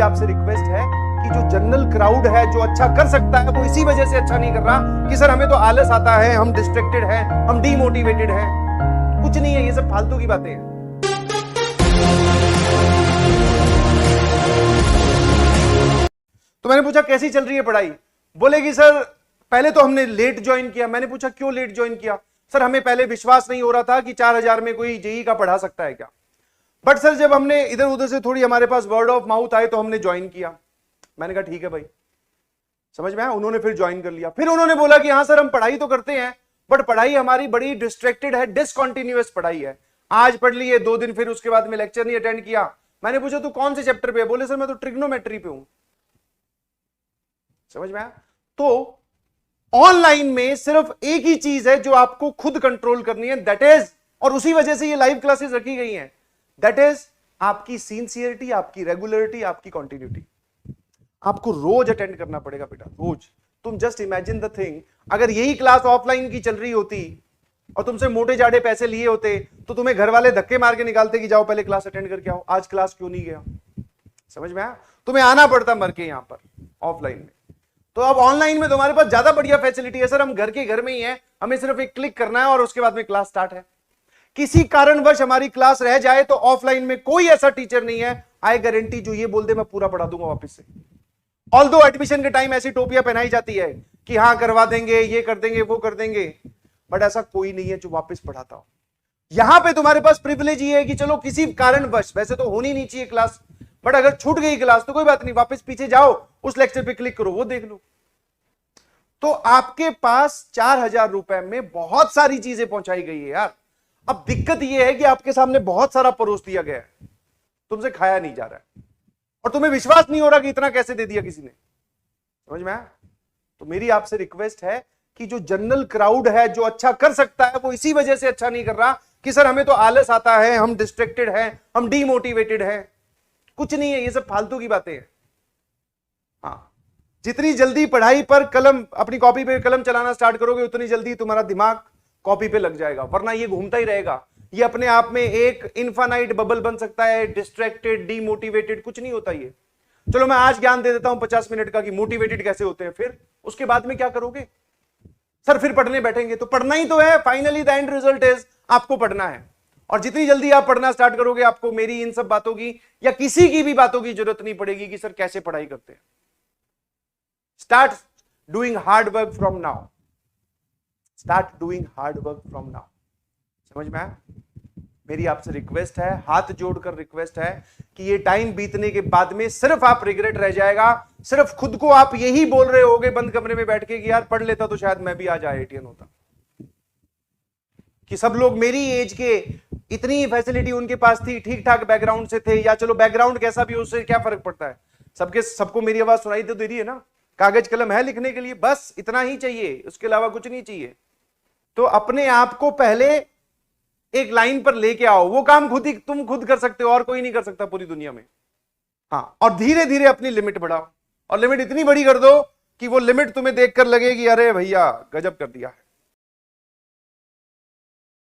आपसे रिक्वेस्ट है कि जो जनरल क्राउड है जो अच्छा कर सकता है वो इसी वजह से अच्छा नहीं कर रहा कि सर हमें तो आलस आता है, हम डिस्ट्रैक्टेड हैं, हम डीमोटिवेटेड हैं। कुछ नहीं है, ये सब फालतू की बातें हैं। तो मैंने पूछा कैसी चल रही है पढ़ाई? बोलेगी सर पहले तो हमने लेट ज्वाइन किया। मैंने पूछा क्यों लेट ज्वाइन किया? सर हमें पहले विश्वास नहीं हो रहा था कि 4000 में कोई जेई का पढ़ा सकता है क्या, बट सर जब हमने इधर उधर से थोड़ी हमारे पास वर्ड ऑफ माउथ आए तो हमने ज्वाइन किया। मैंने कहा ठीक है भाई, समझ में आया। उन्होंने फिर ज्वाइन कर लिया। फिर उन्होंने बोला कि हाँ सर हम पढ़ाई तो करते हैं बट पढ़ाई हमारी बड़ी डिस्ट्रैक्टेड है, डिसकंटिन्यूअस पढ़ाई है। आज पढ़ लिए 2 दिन, फिर उसके बाद में लेक्चर नहीं अटेंड किया। मैंने पूछा तू कौन से चैप्टर पे है? बोले सर मैं तो ट्रिग्नोमेट्री पे हूं। समझ में आया। तो ऑनलाइन में सिर्फ एक ही चीज है जो आपको खुद कंट्रोल करनी है, दैट इज, और उसी वजह से ये लाइव क्लासेस रखी गई हैं, दैट इज आपकी सिंसियरिटी, आपकी रेगुलरिटी, आपकी कंटिन्यूटी। आपको रोज अटेंड करना पड़ेगा बेटा, रोज। तुम जस्ट इमेजिन द थिंग, अगर यही क्लास ऑफलाइन की चल रही होती और तुमसे मोटे जाड़े पैसे लिए होते तो तुम्हें घर वाले धक्के मार के निकालते कि जाओ पहले क्लास अटेंड करके आओ, आज क्लास क्यों नहीं गया? समझ में आया? तुम्हें आना पड़ता मर के यहां पर ऑफलाइन में। तो अब ऑनलाइन में तुम्हारे पास ज्यादा बढ़िया फैसिलिटी है। सर हम घर के घर में ही है, हमें सिर्फ एक क्लिक करना है और उसके बाद में क्लास स्टार्ट है। किसी कारणवश हमारी क्लास रह जाए तो ऑफलाइन में कोई ऐसा टीचर नहीं है, आई गारंटी, जो ये बोल दे मैं पूरा पढ़ा दूंगा वापस से। ऑल्दो एडमिशन के टाइम ऐसी टोपियां पहनाई जाती है कि हाँ करवा देंगे, ये कर देंगे, वो कर देंगे, बट ऐसा कोई नहीं है जो वापस पढ़ाता हो। यहां पे तुम्हारे पास प्रिविलेज ये है कि चलो किसी कारणवश, वैसे तो होनी नहीं चाहिए क्लास, बट अगर छूट गई क्लास तो कोई बात नहीं, वापस पीछे जाओ, उस लेक्चर पे क्लिक करो, वो देख लो। तो आपके पास 4000 रुपए में बहुत सारी चीजें पहुंचाई गई है यार। अब दिक्कत यह है कि आपके सामने बहुत सारा परोस दिया गया है, तुमसे खाया नहीं जा रहा है और तुम्हें विश्वास नहीं हो रहा कि इतना कैसे दे दिया किसी ने। समझ में आया? तो मेरी आपसे रिक्वेस्ट है कि जो जनरल क्राउड है जो अच्छा कर सकता है वो इसी वजह से अच्छा नहीं कर रहा कि सर हमें तो आलस आता है, हम डिस्ट्रैक्टेड हैं, हम डीमोटिवेटेड हैं। कुछ नहीं है, ये सब फालतू की बातें हैं। हाँ, जितनी जल्दी पढ़ाई पर कलम, अपनी कॉपी पे कलम चलाना स्टार्ट करोगे उतनी जल्दी तुम्हारा दिमाग कॉपी पे लग जाएगा, वरना ये घूमता ही रहेगा। ये अपने आप में एक इनफाइनाइट बबल बन सकता है, डिस्ट्रैक्टेड, डीमोटिवेटेड, कुछ नहीं होता ये। चलो मैं आज ज्ञान दे देता हूं 50 मिनट का कि मोटिवेटेड कैसे होते हैं, फिर उसके बाद में क्या करोगे? सर फिर पढ़ने बैठेंगे तो पढ़ना ही तो है, finally the end result is आपको पढ़ना है। और जितनी जल्दी आप पढ़ना स्टार्ट करोगे आपको मेरी इन सब बातों की या किसी की भी बातों की जरूरत नहीं पड़ेगी कि सर कैसे पढ़ाई करते हैं। Start doing hard work from now, start doing hard work from now. समझ में आया? मेरी आपसे रिक्वेस्ट है, हाथ जोड़कर रिक्वेस्ट है कि ये टाइम बीतने के बाद में सिर्फ आप रिग्रेट रह जाएगा, सिर्फ खुद को आप यही बोल रहे होगे बंद कमरे में बैठ के कि यार पढ़ लेता तो शायद मैं भी आज IITian होता। कि सब लोग मेरी एज के, इतनी फैसिलिटी उनके पास थी, ठीक ठाक बैकग्राउंड से थे, या चलो बैकग्राउंड कैसा भी हो उससे क्या फर्क पड़ता है, सबको मेरी आवाज सुनाई तो दे रही है ना, कागज कलम है लिखने के लिए, बस इतना ही चाहिए, उसके अलावा कुछ नहीं चाहिए। तो अपने आप को पहले एक लाइन पर लेके आओ, वो काम तुम खुद कर सकते हो और कोई नहीं कर सकता पूरी दुनिया में। हाँ, और धीरे धीरे अपनी लिमिट बढ़ाओ, और लिमिट इतनी बड़ी कर दो कि वो लिमिट तुम्हें देखकर लगे कि अरे भैया गजब कर दिया है।